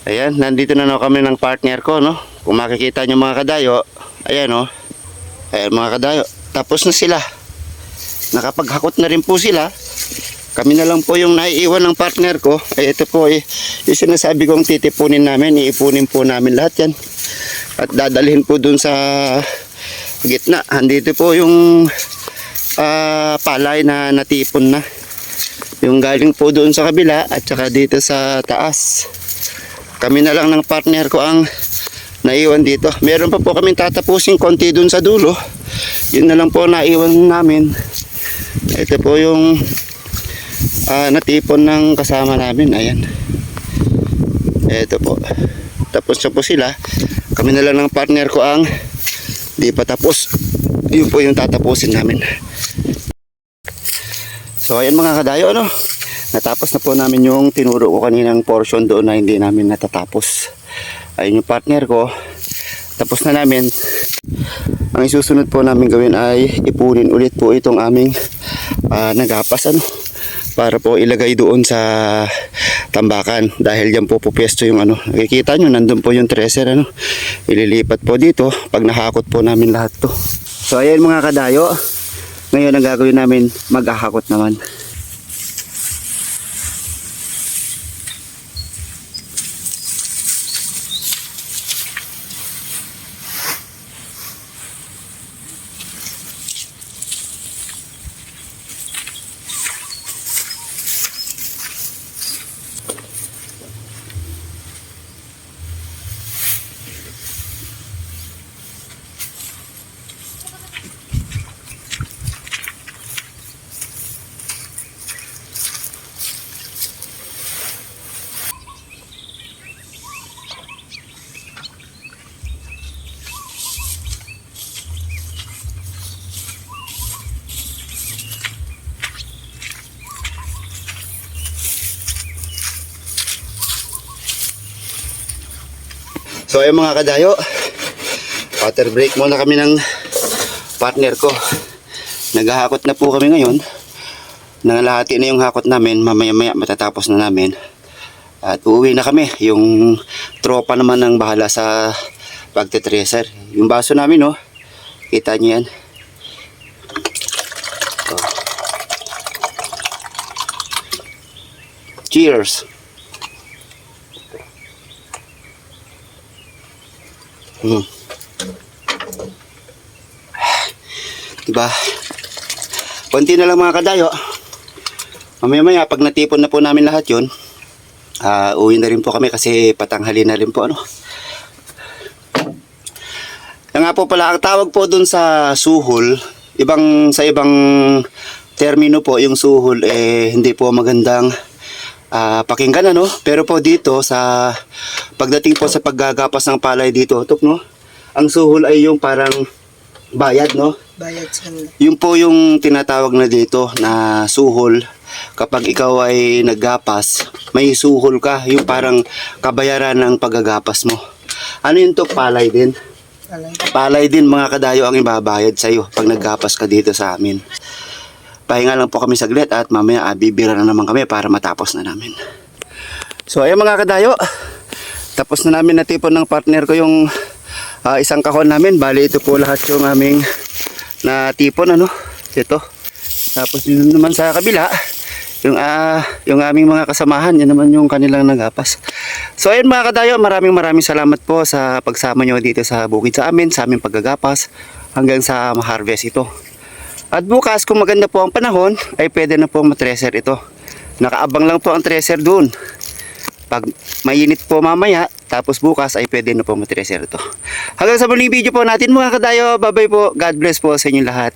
Ayan, nandito na kami ng partner ko, no? Kung makikita nyo mga kadayo, ayan, no? Ayan mga kadayo, tapos na sila. Nakapaghakot na rin po sila. Kami na lang po yung naiiwan ng partner ko. Ay ito po yung sinasabi kong titipunin namin, iipunin po namin lahat yan. At dadalhin po dun sa gitna. Andito po yung palay na natipon na. Yung galing po doon sa kabila at saka dito sa taas. Kami na lang ng partner ko ang naiwan dito. Meron pa po kaming tatapusin konti doon sa dulo. Yun na lang po naiwan namin. Ito po yung natipon ng kasama namin. Ayan. Ito po. Tapos na po sila. Kami na lang ng partner ko ang di pa tapos. Yun po yung tatapusin namin. So ayan mga kadayo, ano? Natapos na po namin yung tinuro ko kaninang portion doon na hindi namin natatapos. Ayun yung partner ko. Tapos na namin. Ang isusunod po namin gawin ay ipunin ulit po itong aming nagapas, ano? Para po ilagay doon sa tambakan. Dahil dyan po pwesto yung ano. Nakikita nyo, nandun po yung tracer, ano? Ililipat po dito pag nahakot po namin lahat to. So ayan mga kadayo. Ngayon ang gagawin namin, maghahakot naman. So ayun mga kadayo, water break muna kami ng partner ko. Naghahakot na po kami ngayon. Nangalahati na yung hakot namin, mamaya-maya matatapos na namin. At uuwi na kami. Yung tropa naman ang bahala sa pagte-tracer. Yung baso namin, oh, kita niyo yan. Oh. Cheers! Diba? Konti na lang mga kadayo. Mamaya-maya pag natipon na po namin lahat yun, uwi na rin po kami kasi patanghali na rin po, ano. Yan nga po pala, ang tawag po dun sa suhol, sa ibang termino po, yung suhol hindi po magandang pakinggan, ano. Pero po dito sa pagdating po sa paggagapas ng palay dito, no, ang suhol ay yung parang bayad, no. Bayad sa Yun po yung tinatawag na dito na suhol. Kapag ikaw ay naggapas, may suhol ka, yung parang kabayaran ng paggagapas mo. Ano yun to? Palay din. Palay din mga kadayo ang ibabayad sa iyo pag naggapas ka dito sa amin. Pahinga lang po kami saglit at mamaya bibira na naman kami para matapos na namin. So ayun mga kadayo, tapos na namin natipon ng partner ko yung isang kahon namin. Bali ito po lahat yung aming natipon, ano, ito. Tapos yun naman sa kabila, yung aming mga kasamahan, yan naman yung kanilang nagapas. So ayun mga kadayo, maraming salamat po sa pagsama nyo dito sa bukid sa amin, sa aming paggagapas hanggang sa ma-harvest ito. At bukas kung maganda po ang panahon ay pwede na po matreser ito. Nakaabang lang po ang treser doon. Pag mainit po mamaya, tapos bukas ay pwede na po matreser ito. Hanggang sa muling video po natin mga kadayo, bye bye po, God bless po sa inyo lahat.